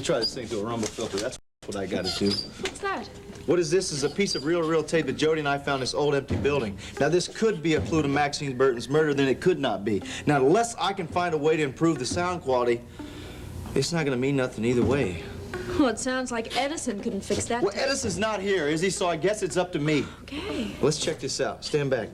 me try this thing through a rumble filter. That's what I gotta do. What's that? What is this? Is a piece of real tape that Jody and I found in this old empty building. Now, this could be a clue to Maxine Burton's murder, then it could not be. Now, unless I can find a way to improve the sound quality, it's not gonna mean nothing either way. Well, it sounds like Edison couldn't fix that. Well, Edison's not here, is he? So I guess it's up to me. Okay. Let's check this out. Stand back.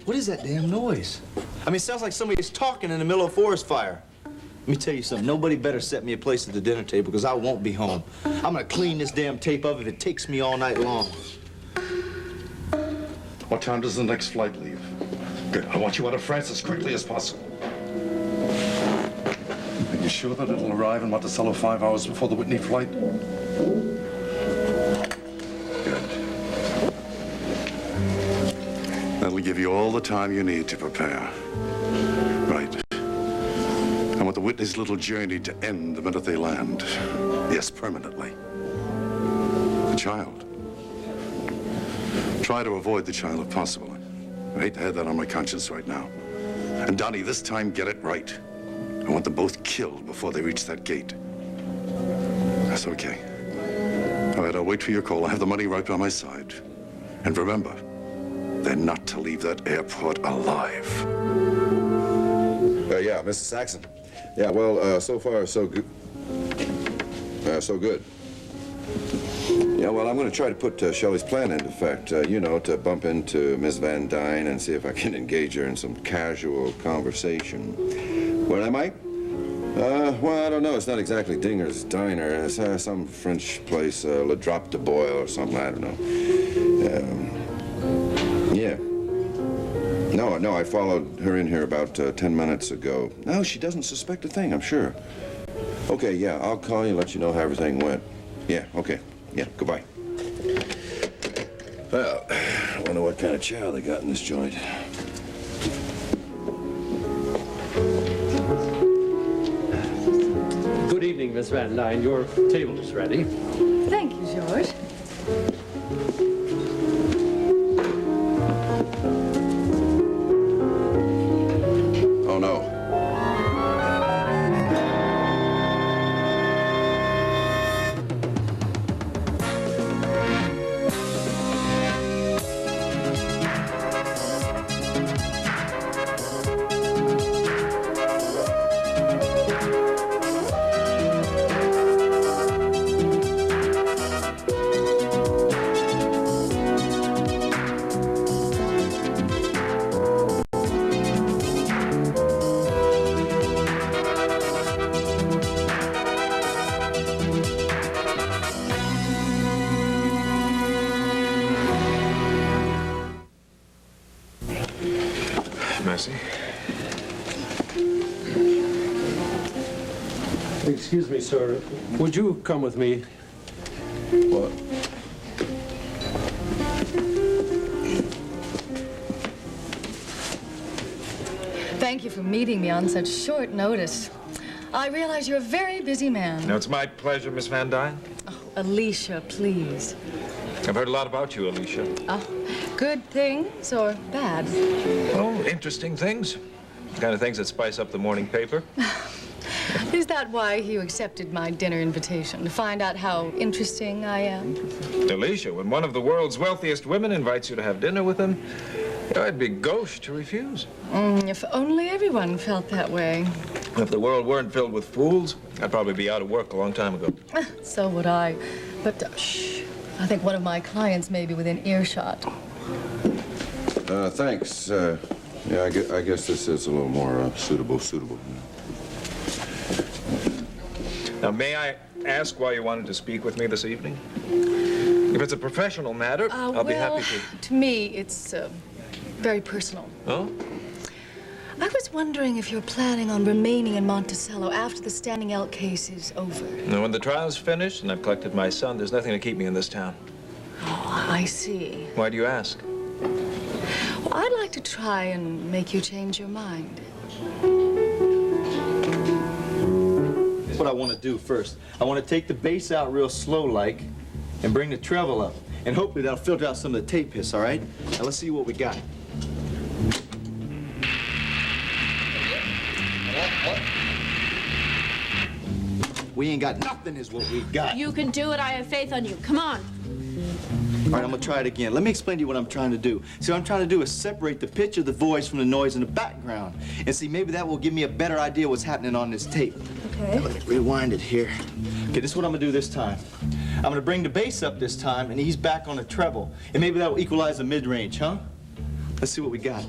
What is that damn noise? I mean, it sounds like somebody's talking in the middle of a forest fire. Let me tell you something. Nobody better set me a place at the dinner table, because I won't be home. I'm gonna clean this damn tape up if it takes me all night long. What time does the next flight leave? Good. I want you out of France as quickly as possible. Are you sure that it'll arrive in Monticello 5 hours before the Whitney flight? Good. That'll give you all the time you need to prepare. Right. I want the Whitney's little journey to end the minute they land. Yes, permanently. The child. Try to avoid the child if possible. I hate to have that on my conscience right now. And Donnie, this time get it right. I want them both killed before they reach that gate. That's okay. All right, I'll wait for your call. I have the money right by my side. And remember, they're not to leave that airport alive. Yeah, Mr. Saxon. Yeah, well, so far, so good. So good. Yeah, well, I'm going to try to put Shelley's plan into effect, you know, to bump into Miss Van Dyne and see if I can engage her in some casual conversation. Where am I? Well, I don't know. It's not exactly Dinger's Diner. It's some French place, Le Drop de Boil or something. I don't know. Yeah. No, I followed her in here about 10 minutes ago. No, she doesn't suspect a thing, I'm sure. Okay, yeah, I'll call you, let you know how everything went. Yeah, okay. Yeah, goodbye. Well, I wonder what kind of chow they got in this joint. Good evening, Miss Van Dyne. Your table is ready. Thank you, George. Oh, no. Excuse me, sir. Would you come with me? What? Thank you for meeting me on such short notice. I realize you're a very busy man. No, it's my pleasure, Miss Van Dyne. Oh, Alicia, please. I've heard a lot about you, Alicia. Oh, good things or bad? Oh, interesting things. The kind of things that spice up the morning paper. Is that why you accepted my dinner invitation? To find out how interesting I am? Alicia, when one of the world's wealthiest women invites you to have dinner with them, I'd be gauche to refuse. If only everyone felt that way. If the world weren't filled with fools, I'd probably be out of work a long time ago. So would I. But, shh. I think one of my clients may be within earshot. Thanks. Yeah, I guess this is a little more suitable. Now, may I ask why you wanted to speak with me this evening? If it's a professional matter, I'll be happy to. To me, it's very personal. Oh? I was wondering if you're planning on remaining in Monticello after the Standing Elk case is over. Now, when the trial's finished and I've collected my son, there's nothing to keep me in this town. Oh, I see. Why do you ask? Well, I'd like to try and make you change your mind. That's what I want to do first. I want to take the bass out real slow-like and bring the treble up. And hopefully that'll filter out some of the tape hiss, all right? Now let's see what we got. We ain't got nothing is what we got. You can do it. I have faith on you. Come on. All right, I'm gonna try it again. Let me explain to you what I'm trying to do. See, what I'm trying to do is separate the pitch of the voice from the noise in the background. And see, maybe that will give me a better idea what's happening on this tape. Okay. Let me rewind it here. Okay, this is what I'm gonna do this time. I'm gonna bring the bass up this time, and he's back on the treble. And maybe that will equalize the mid-range, huh? Let's see what we got.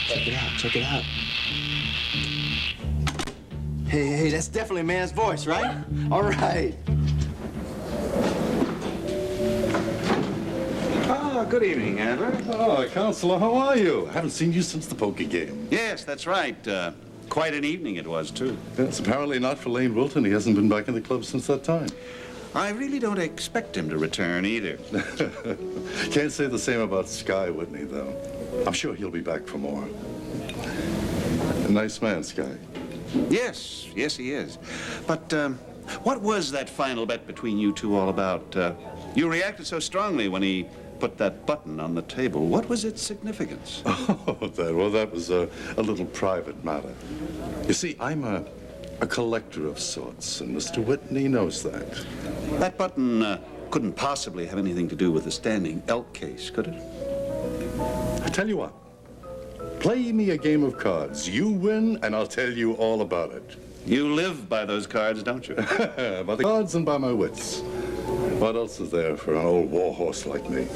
Check it out, check it out. Hey, that's definitely a man's voice, right? All right. Ah, good evening, Adler. Oh, Counselor, how are you? I haven't seen you since the poker game. Yes, that's right. Quite an evening it was, too. Yes, apparently not for Lane Wilton. He hasn't been back in the club since that time. I really don't expect him to return either. Can't say the same about Sky Whitney, though. I'm sure he'll be back for more. A nice man, Sky. Yes, he is. But what was that final bet between you two all about? You reacted so strongly when he put that button on the table. What was its significance? Oh, that was a little private matter. You see, I'm a collector of sorts, and Mr. Whitney knows that. That button couldn't possibly have anything to do with the standing elk case, could it? I tell you what, play me a game of cards. You win, and I'll tell you all about it. You live by those cards, don't you? By the cards and by my wits. What else is there for an old war horse like me?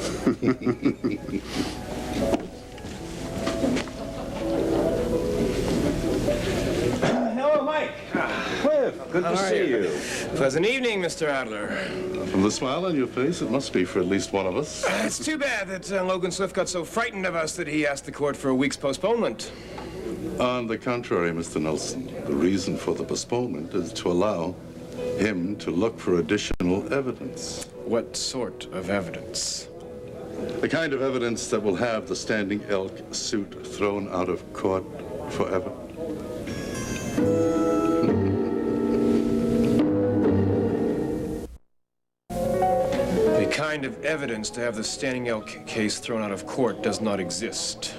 Hello, Mike. Cliff, good to see you. Pleasant evening, Mr. Adler. From the smile on your face, it must be for at least one of us. It's too bad that Logan Swift got so frightened of us that he asked the court for a week's postponement. On the contrary, Mr. Nelson, the reason for the postponement is to allow him to look for additional evidence. What sort of evidence? The kind of evidence that will have the standing elk suit thrown out of court forever. The kind of evidence to have the standing elk case thrown out of court does not exist.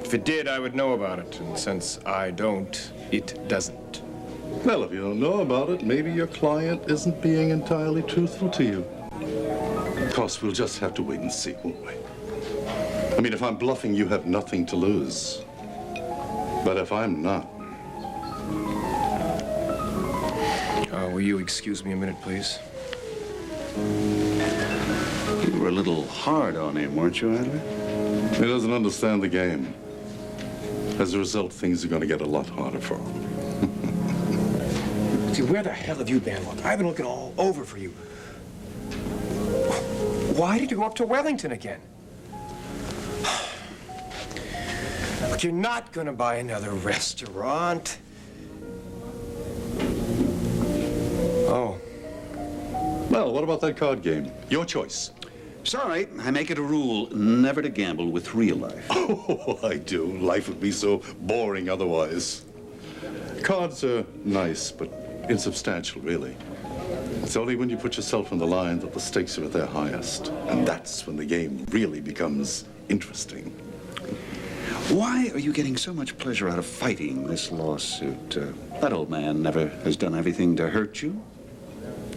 If it did, I would know about it, and since I don't, it doesn't. Well, if you don't know about it, maybe your client isn't being entirely truthful to you. Of course, we'll just have to wait and see, won't we? I mean, if I'm bluffing, you have nothing to lose. But if I'm not... Will you excuse me a minute, please? You were a little hard on him, weren't you, Adler? He doesn't understand the game. As a result, things are going to get a lot harder for him. See, where the hell have you been? Look, I've been looking all over for you. Why did you go up to Wellington again? But you're not gonna buy another restaurant. Oh. Well, what about that card game? Your choice. It's all right. I make it a rule never to gamble with real life. Oh, I do. Life would be so boring otherwise. Cards are nice, but insubstantial, really. It's only when you put yourself on the line that the stakes are at their highest. And that's when the game really becomes interesting. Why are you getting so much pleasure out of fighting this lawsuit? That old man never has done everything to hurt you.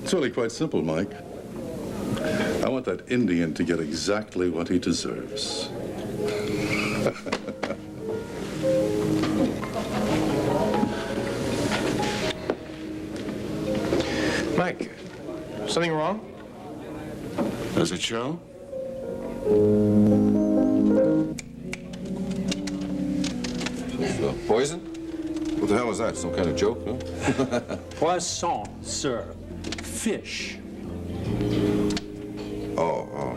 It's really quite simple, Mike. I want that Indian to get exactly what he deserves. Mike, something wrong? Does it show? Poison? What the hell is that? Some kind of joke, huh? Poisson, sir. Fish. Oh.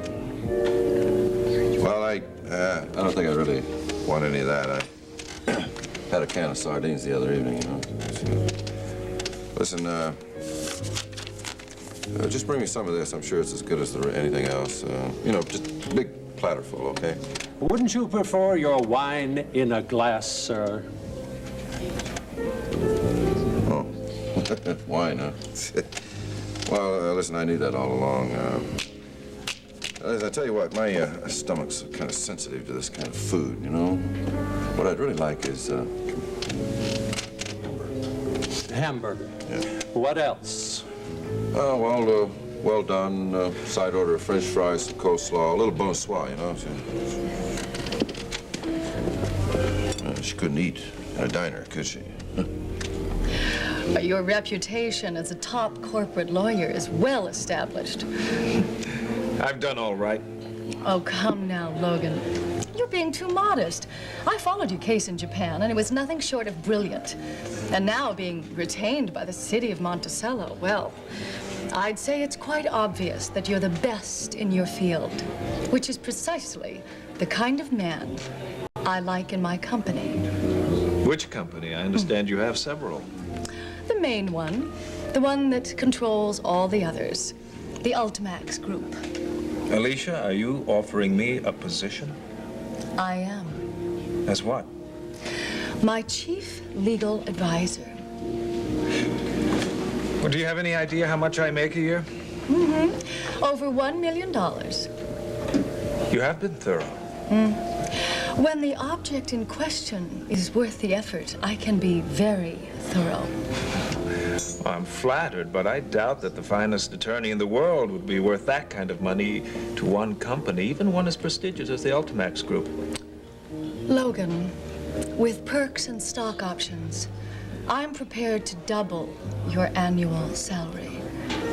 Well, I don't think I really want any of that. I had a can of sardines the other evening, you know. Listen, just bring me some of this. I'm sure it's as good as anything else. You know, just a big platterful, okay? Wouldn't you prefer your wine in a glass, sir? Oh, wine, huh? Well, listen, I knew that all along. I tell you what, my stomach's kind of sensitive to this kind of food, you know? What I'd really like is hamburger. Yeah. What else? Oh, well done. Side order of French fries, some coleslaw, a little bonsoir, you know. She couldn't eat in a diner, could she? But your reputation as a top corporate lawyer is well established. I've done all right. Oh, come now, Logan. You're being too modest. I followed your case in Japan, and it was nothing short of brilliant. And now being retained by the city of Monticello, well, I'd say it's quite obvious that you're the best in your field, which is precisely the kind of man I like in my company. Which company? I understand you have several. The main one, the one that controls all the others, the Ultimax Group. Alicia, are you offering me a position? I am. As what? My chief legal advisor. Well, do you have any idea how much I make a year? Over $1 million. You have been thorough. When the object in question is worth the effort, I can be very thorough. Well, I'm flattered, but I doubt that the finest attorney in the world would be worth that kind of money to one company, even one as prestigious as the Ultimax Group. Logan, with perks and stock options, I'm prepared to double your annual salary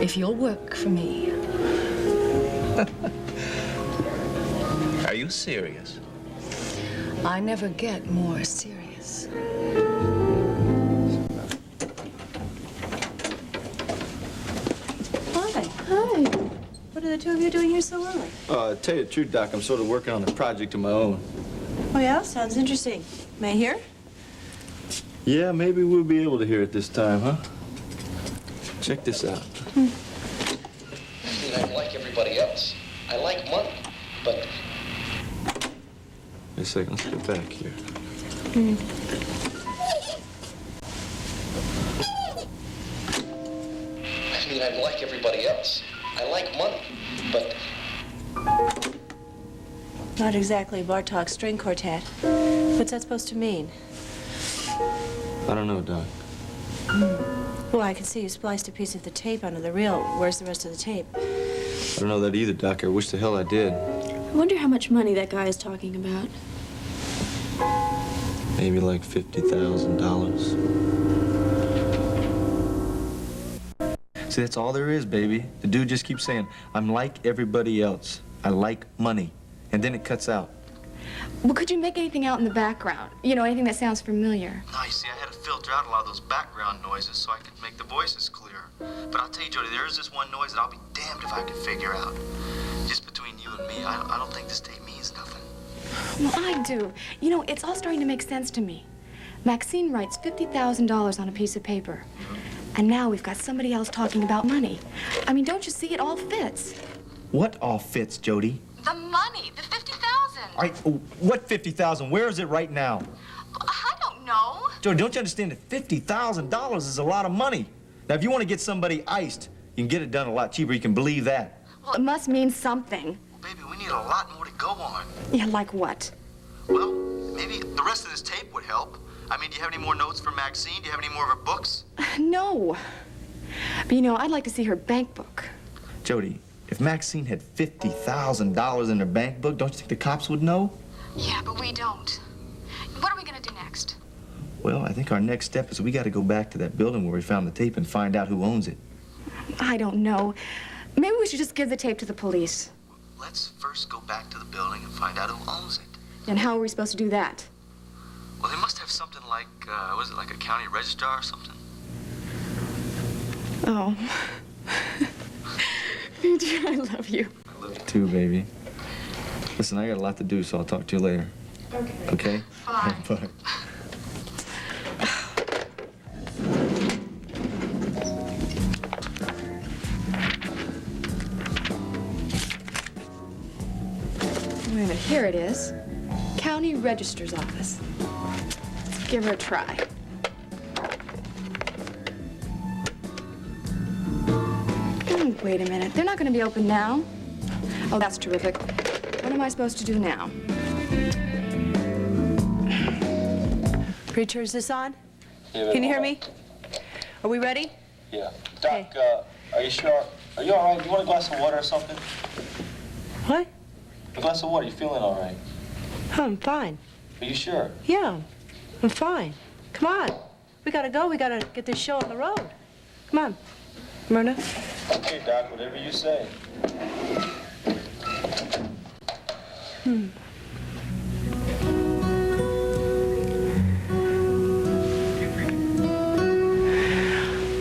if you'll work for me. Are you serious? I never get more serious. Hi. What are the two of you doing here so early? To tell you the truth, Doc, I'm sort of working on a project of my own. Oh, yeah? Sounds interesting. May I hear? Yeah, maybe we'll be able to hear it this time, huh? Check this out. I mean, I'm like everybody else. I like money, but... Wait a second, let's get back here. I mean, I'm like everybody else. I like money, but... Not exactly Bartok's string quartet. What's that supposed to mean? I don't know, Doc. Well, I can see you spliced a piece of the tape onto the reel. Where's the rest of the tape? I don't know that either, Doc. I wish the hell I did. I wonder how much money that guy is talking about. Maybe like $50,000. See, that's all there is, baby. The dude just keeps saying, I'm like everybody else. I like money. And then it cuts out. Well, could you make anything out in the background? You know, anything that sounds familiar? No, you see, I had to filter out a lot of those background noises so I could make the voices clearer. But I'll tell you, Jody, there is this one noise that I'll be damned if I can figure out. Just between you and me, I don't think this tape means nothing. Well, I do. You know, it's all starting to make sense to me. Maxine writes $50,000 on a piece of paper. And now we've got somebody else talking about money. I mean, don't you see it all fits? What all fits, Jody? The money, the $50,000. All right, what 50,000? Where is it right now? I don't know. Jody, don't you understand that $50,000 is a lot of money? Now, if you want to get somebody iced, you can get it done a lot cheaper. You can believe that. Well, it must mean something. Well, baby, we need a lot more to go on. Yeah, like what? Well, maybe the rest of this tape would help. I mean, do you have any more notes from Maxine? Do you have any more of her books? No. But, you know, I'd like to see her bank book. Jody, if Maxine had $50,000 in her bank book, don't you think the cops would know? Yeah, but we don't. What are we going to do next? Well, I think our next step is we got to go back to that building where we found the tape and find out who owns it. I don't know. Maybe we should just give the tape to the police. Let's first go back to the building and find out who owns it. And how are we supposed to do that? Well, they must have something like, was it like a county registrar or something? Oh. I love you. I love you too, baby. Listen, I got a lot to do, so I'll talk to you later. Okay. Okay? Bye. Bye. Wait a minute, here it is. County Register's Office. Let's give her a try. Wait a minute, they're not going to be open now. Oh, that's terrific. What am I supposed to do now? Preacher, is this on? Can you hear me? Are we ready? Yeah. Doc, are you sure? Are you all right? You want a glass of water or something? What? A glass of water. You feeling all right? Oh, I'm fine. Are you sure? Yeah, I'm fine. Come on. We gotta go. We gotta get this show on the road. Come on. Myrna? Okay, Doc, whatever you say.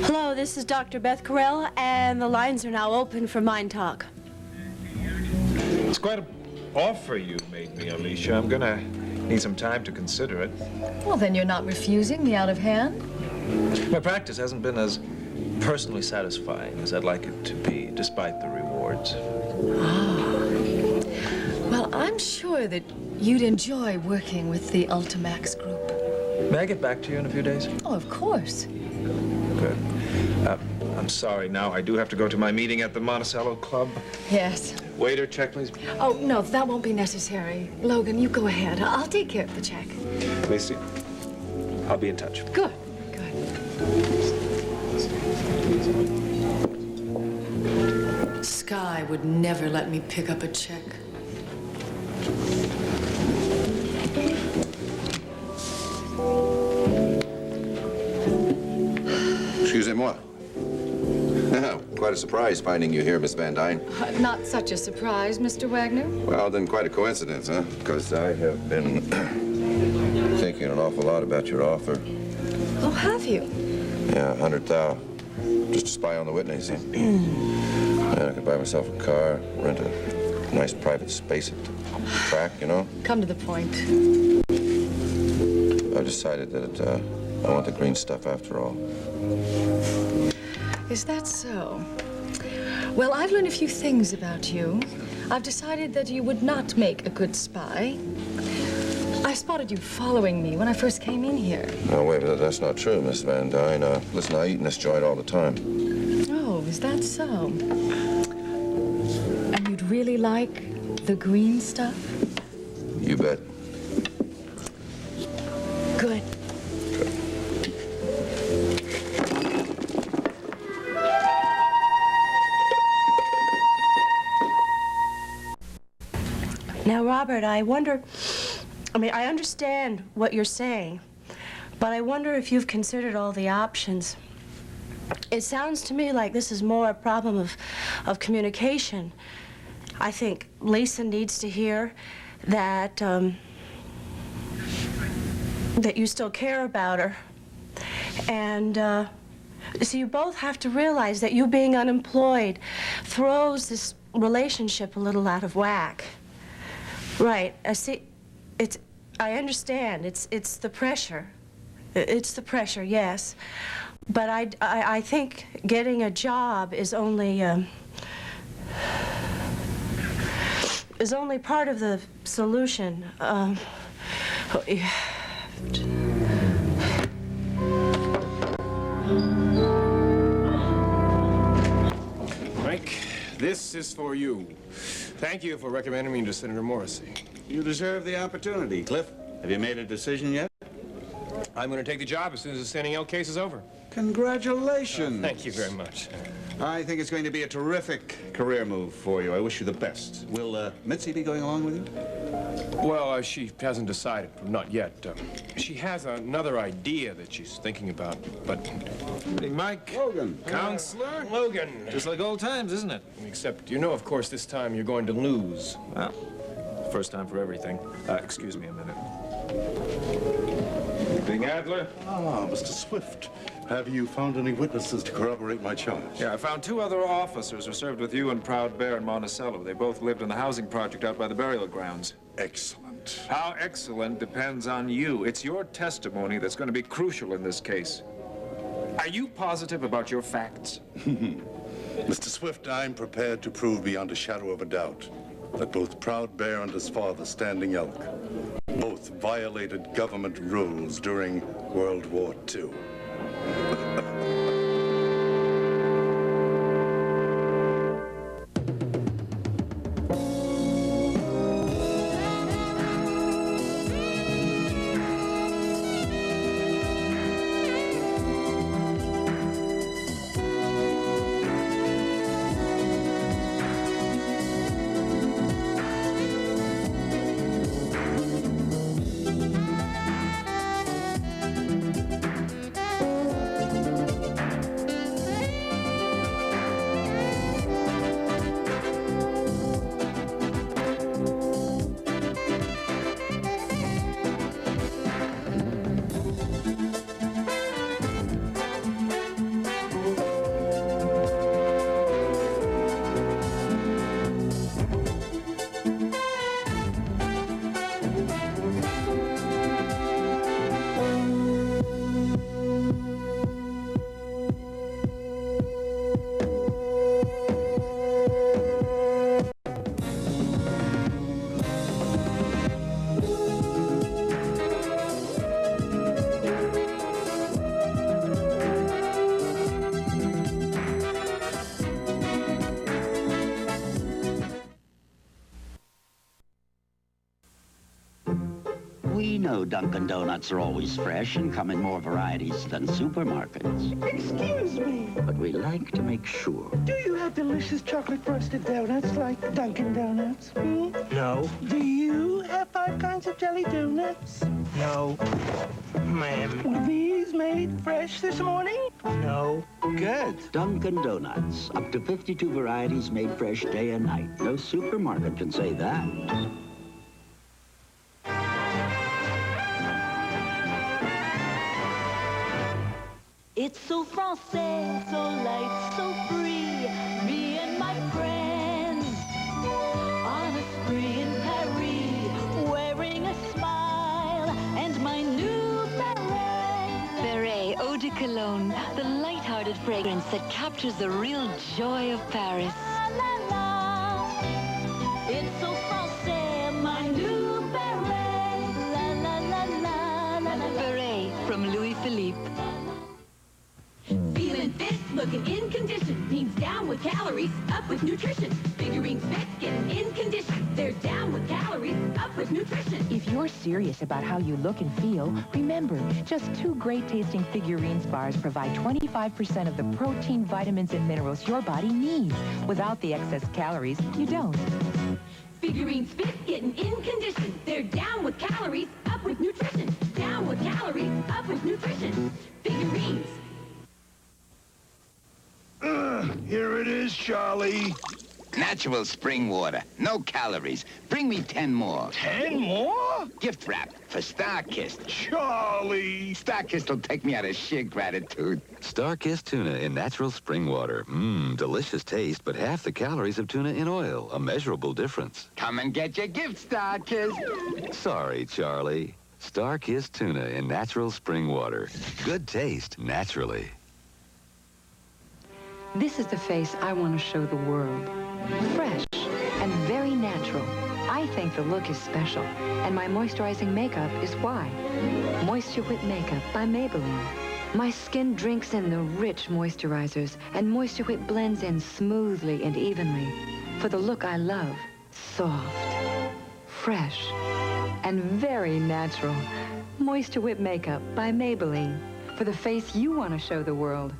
Hello, this is Dr. Beth Carell, and the lines are now open for Mind Talk. It's quite an offer you made me, Alicia. I'm gonna need some time to consider it. Well, then you're not refusing the out of hand? My practice hasn't been as personally satisfying as I'd like it to be, despite the rewards. Well, I'm sure that you'd enjoy working with the Ultimax group. May I get back to you in a few days? Oh, of course. Good. I'm sorry now. I do have to go to my meeting at the Monticello Club. Yes. Waiter, check, please. Oh, no, that won't be necessary. Logan, you go ahead. I'll take care of the check. Macy, I'll be in touch. Good. Sky would never let me pick up a check. Excusez-moi. Quite a surprise finding you here, Miss Van Dyne. Not such a surprise, Mr. Wagner. Well, then quite a coincidence, huh? Because I have been thinking an awful lot about your offer. Oh, have you? Yeah, 100,000. Just to spy on the Whitneys. And I could buy myself a car, rent a nice private space at the track, you know? Come to the point. I've decided that I want the green stuff after all. Is that so? Well, I've learned a few things about you. I've decided that you would not make a good spy. I spotted you following me when I first came in here. No, wait, but that's not true, Miss Van Dyne. Listen, I eat in this joint all the time. Oh, is that so? And you'd really like the green stuff? You bet. Good. Now, Robert, I wonder, I understand what you're saying, but I wonder if you've considered all the options. It sounds to me like this is more a problem of communication. I think Lisa needs to hear that, that you still care about her. And, so you both have to realize that you being unemployed throws this relationship a little out of whack. Right. See, I understand. It's the pressure. It's the pressure, yes. But I think getting a job is only part of the solution. Mike, this is for you. Thank you for recommending me to Senator Morrissey. You deserve the opportunity. Cliff, have you made a decision yet? I'm going to take the job as soon as the Standing L case is over. Congratulations. Thank you very much. I think it's going to be a terrific career move for you. I wish you the best. Will Mitzi be going along with you? Well, she hasn't decided. Not yet. She has another idea that she's thinking about, but... Hey, Mike. Logan. Counselor? Logan. Just like old times, isn't it? Except, you know, of course, this time you're going to lose. Well, first time for everything. Excuse me a minute. Big Adler? Ah, Mr. Swift. Have you found any witnesses to corroborate my charge? Yeah, I found 2 other officers who served with you and Proud Bear in Monticello. They both lived in the housing project out by the burial grounds. Excellent. How excellent depends on you. It's your testimony that's going to be crucial in this case. Are you positive about your facts? Mr. Swift, I'm prepared to prove beyond a shadow of a doubt that both Proud Bear and his father, Standing Elk, both violated government rules during World War II. know Dunkin' Donuts are always fresh and come in more varieties than supermarkets. Excuse me. But we like to make sure. Do you have delicious chocolate frosted donuts like Dunkin' Donuts? Hmm? No. Do you have 5 kinds of jelly donuts? No. Ma'am. Were these made fresh this morning? No. Good. Dunkin' Donuts. Up to 52 varieties made fresh day and night. No supermarket can say that. It's so français, so light, so free, me and my friends on a spree in Paris, wearing a smile and my new beret. Beret Eau de Cologne, the light-hearted fragrance that captures the real joy of Paris. La la, it's so français, my new beret. La la la la la la. Beret from Louis Philippe. Feeling fit, looking in condition, means down with calories, up with nutrition. Figurines fit, getting in condition. They're down with calories, up with nutrition. If you're serious about how you look and feel, remember, just 2 great-tasting Figurines bars provide 25% of the protein, vitamins, and minerals your body needs. Without the excess calories, you don't. Figurines fit, getting in condition. They're down with calories, up with nutrition. Down with calories, up with nutrition. Figurines. Here it is, Charlie. Natural spring water. No calories. Bring me 10 more. 10 more? Gift wrap for Star-Kissed. Charlie! Star-Kissed will take me out of sheer gratitude. Star-Kissed tuna in natural spring water. Delicious taste, but half the calories of tuna in oil. A measurable difference. Come and get your gift, Star-Kissed. Sorry, Charlie. Star-Kissed tuna in natural spring water. Good taste, naturally. This is the face I want to show the world. Fresh and very natural. I think the look is special, and my moisturizing makeup is why. Moisture Whip Makeup by Maybelline. My skin drinks in the rich moisturizers, and Moisture Whip blends in smoothly and evenly. For the look I love, soft, fresh, and very natural. Moisture Whip Makeup by Maybelline. For the face you want to show the world.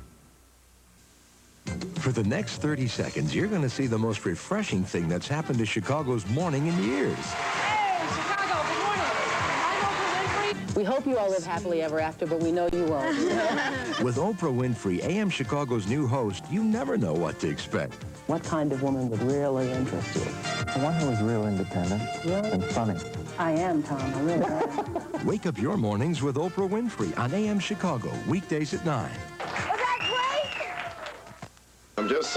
For the next 30 seconds, you're going to see the most refreshing thing that's happened to Chicago's morning in years. Hey, Chicago, good morning. I'm Oprah Winfrey. We hope you all live happily ever after, but we know you won't. With Oprah Winfrey, AM Chicago's new host, you never know what to expect. What kind of woman would really interest you? One who is real independent and funny. I am, Tom. I really am. Wake up your mornings with Oprah Winfrey on AM Chicago, weekdays at 9. I'm just